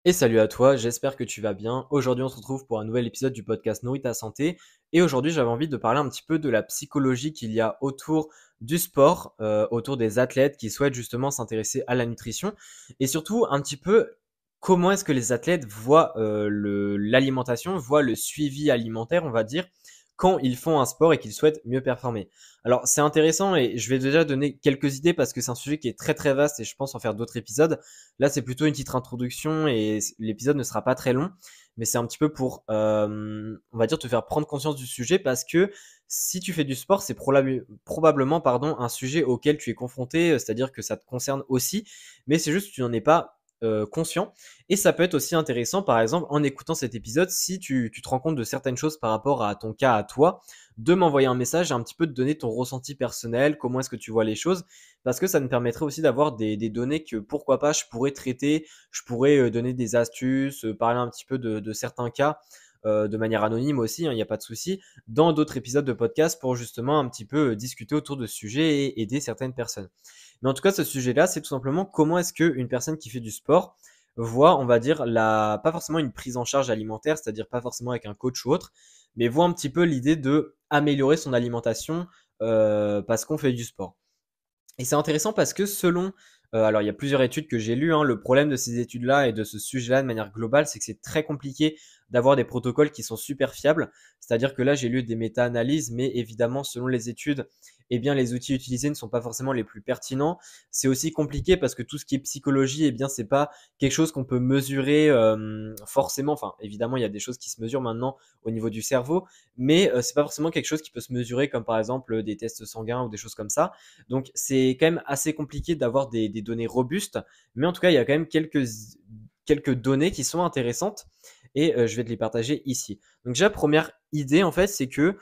Et salut à toi, j'espère que tu vas bien. Aujourd'hui, on se retrouve pour un nouvel épisode du podcast Nourris ta santé. Et aujourd'hui, j'avais envie de parler un petit peu de la psychologie qu'il y a autour du sport, autour des athlètes qui souhaitent justement s'intéresser à la nutrition. Et surtout, un petit peu, comment est-ce que les athlètes voient l'alimentation, voient le suivi alimentaire, on va dire, quand ils font un sport et qu'ils souhaitent mieux performer. Alors, c'est intéressant et je vais déjà donner quelques idées parce que c'est un sujet qui est très très vaste et je pense en faire d'autres épisodes. Là, c'est plutôt une petite introduction et l'épisode ne sera pas très long, mais c'est un petit peu pour, on va dire, te faire prendre conscience du sujet parce que si tu fais du sport, c'est probablement pardon, un sujet auquel tu es confronté, c'est-à-dire que ça te concerne aussi, mais c'est juste que tu n'en es pas conscient. Et ça peut être aussi intéressant, par exemple, en écoutant cet épisode, si tu te rends compte de certaines choses par rapport à ton cas à toi, de m'envoyer un message et un petit peu de donner ton ressenti personnel, comment est-ce que tu vois les choses, parce que ça me permettrait aussi d'avoir des données que pourquoi pas je pourrais traiter, je pourrais donner des astuces, parler un petit peu de certains cas de manière anonyme aussi, hein, il n'y a pas de souci, dans d'autres épisodes de podcast pour justement un petit peu discuter autour de ce sujet et aider certaines personnes. Mais en tout cas, ce sujet-là, c'est tout simplement comment est-ce qu'une personne qui fait du sport voit, on va dire, pas forcément une prise en charge alimentaire, c'est-à-dire pas forcément avec un coach ou autre, mais voit un petit peu l'idée de améliorer son alimentation parce qu'on fait du sport. Et c'est intéressant parce que selon, alors il y a plusieurs études que j'ai lues, hein, le problème de ces études-là et de ce sujet-là de manière globale, c'est que c'est très compliqué d'avoir des protocoles qui sont super fiables. C'est-à-dire que là, j'ai lu des méta-analyses, mais évidemment, selon les études, eh bien, les outils utilisés ne sont pas forcément les plus pertinents. C'est aussi compliqué parce que tout ce qui est psychologie, eh bien, c'est pas quelque chose qu'on peut mesurer forcément. Enfin, évidemment, il y a des choses qui se mesurent maintenant au niveau du cerveau, mais c'est pas forcément quelque chose qui peut se mesurer comme par exemple des tests sanguins ou des choses comme ça. Donc c'est quand même assez compliqué d'avoir des données robustes, mais en tout cas il y a quand même quelques données qui sont intéressantes et je vais te les partager ici. Donc déjà première idée en fait c'est que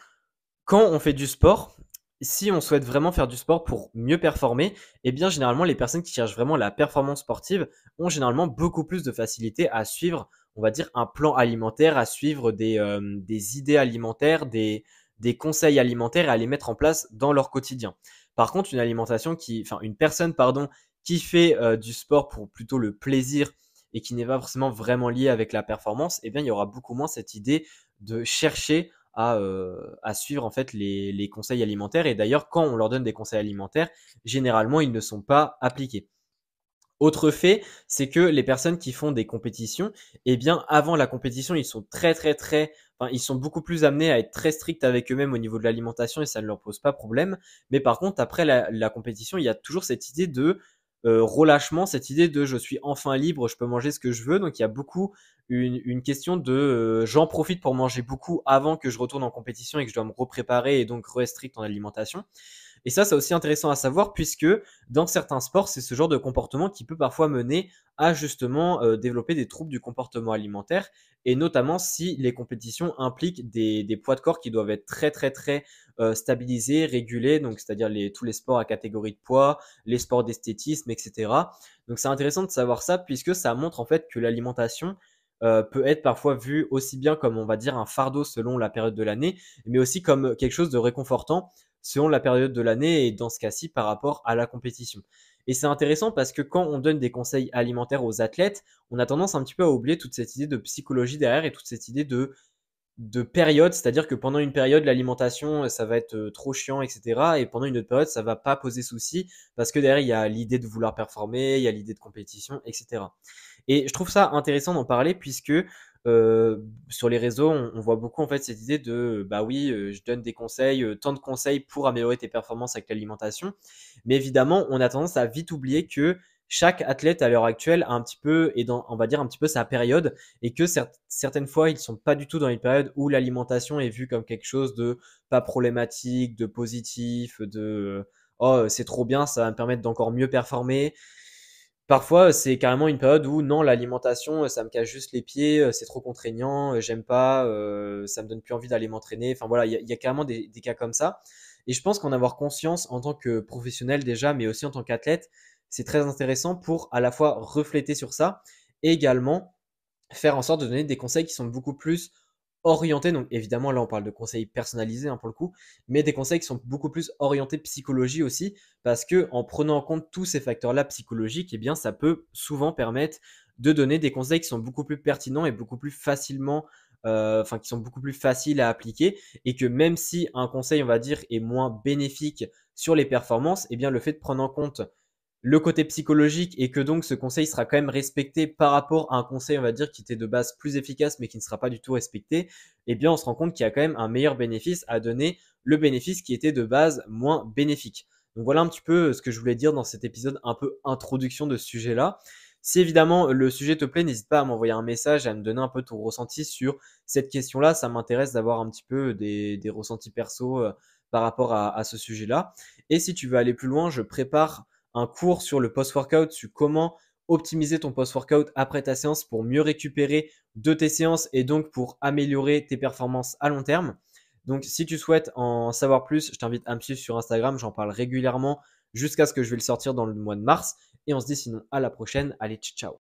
quand on fait du sport, si on souhaite vraiment faire du sport pour mieux performer, eh bien généralement les personnes qui cherchent vraiment la performance sportive ont généralement beaucoup plus de facilité à suivre, on va dire, un plan alimentaire, à suivre des idées alimentaires, des conseils alimentaires et à les mettre en place dans leur quotidien. Par contre, une personne pardon, qui fait du sport pour plutôt le plaisir et qui n'est pas forcément vraiment lié avec la performance, eh bien il y aura beaucoup moins cette idée de chercher à suivre en fait les conseils alimentaires. Et d'ailleurs, quand on leur donne des conseils alimentaires, généralement, ils ne sont pas appliqués. Autre fait, c'est que les personnes qui font des compétitions, eh bien, avant la compétition, ils sont enfin, ils sont beaucoup plus amenés à être très stricts avec eux-mêmes au niveau de l'alimentation et ça ne leur pose pas problème. Mais par contre, après la compétition, il y a toujours cette idée de relâchement, cette idée de je suis enfin libre, je peux manger ce que je veux. Donc il y a beaucoup une question de j'en profite pour manger beaucoup avant que je retourne en compétition et que je dois me repréparer et donc restrict en alimentation. Et ça, c'est aussi intéressant à savoir puisque dans certains sports, c'est ce genre de comportement qui peut parfois mener à justement développer des troubles du comportement alimentaire et notamment si les compétitions impliquent des poids de corps qui doivent être très très très stabilisés, régulés, donc c'est-à-dire tous les sports à catégorie de poids, les sports d'esthétisme, etc. Donc c'est intéressant de savoir ça puisque ça montre en fait que l'alimentation peut être parfois vue aussi bien comme on va dire un fardeau selon la période de l'année, mais aussi comme quelque chose de réconfortant selon la période de l'année et dans ce cas-ci par rapport à la compétition. Et c'est intéressant parce que quand on donne des conseils alimentaires aux athlètes, on a tendance un petit peu à oublier toute cette idée de psychologie derrière et toute cette idée de période, c'est-à-dire que pendant une période, l'alimentation, ça va être trop chiant, etc. Et pendant une autre période, ça va pas poser souci parce que derrière, il y a l'idée de vouloir performer, il y a l'idée de compétition, etc. Et je trouve ça intéressant d'en parler puisque sur les réseaux, on voit beaucoup en fait cette idée de bah oui, je donne des conseils, tant de conseils pour améliorer tes performances avec l'alimentation. Mais évidemment, on a tendance à vite oublier que chaque athlète à l'heure actuelle a un petit peu, et dans, on va dire un petit peu sa période, et que certaines fois, ils sont pas du tout dans une période où l'alimentation est vue comme quelque chose de pas problématique, de positif, de oh c'est trop bien, ça va me permettre d'encore mieux performer. Parfois, c'est carrément une période où non, l'alimentation, ça me casse juste les pieds, c'est trop contraignant, j'aime pas, ça me donne plus envie d'aller m'entraîner. Enfin voilà, il y a carrément des cas comme ça. Et je pense qu'en avoir conscience en tant que professionnel déjà, mais aussi en tant qu'athlète, c'est très intéressant pour à la fois refléter sur ça et également faire en sorte de donner des conseils qui sont beaucoup plus orientés. Donc évidemment, là on parle de conseils personnalisés hein, pour le coup, mais des conseils qui sont beaucoup plus orientés psychologie aussi, parce que en prenant en compte tous ces facteurs-là psychologiques, eh bien ça peut souvent permettre de donner des conseils qui sont beaucoup plus pertinents et beaucoup plus facilement, qui sont beaucoup plus faciles à appliquer et que même si un conseil, on va dire, est moins bénéfique sur les performances, eh bien le fait de prendre en compte le côté psychologique et que donc ce conseil sera quand même respecté par rapport à un conseil, on va dire, qui était de base plus efficace mais qui ne sera pas du tout respecté, eh bien on se rend compte qu'il y a quand même un meilleur bénéfice à donner le bénéfice qui était de base moins bénéfique. Donc voilà un petit peu ce que je voulais dire dans cet épisode un peu introduction de ce sujet-là. Si évidemment le sujet te plaît, n'hésite pas à m'envoyer un message, à me donner un peu ton ressenti sur cette question-là. Ça m'intéresse d'avoir un petit peu des ressentis perso par rapport à ce sujet-là. Et si tu veux aller plus loin, je prépare un cours sur le post-workout, sur comment optimiser ton post-workout après ta séance pour mieux récupérer de tes séances et donc pour améliorer tes performances à long terme. Donc si tu souhaites en savoir plus, je t'invite à me suivre sur Instagram, j'en parle régulièrement jusqu'à ce que je vais le sortir dans le mois de mars. Et on se dit sinon à la prochaine. Allez, ciao.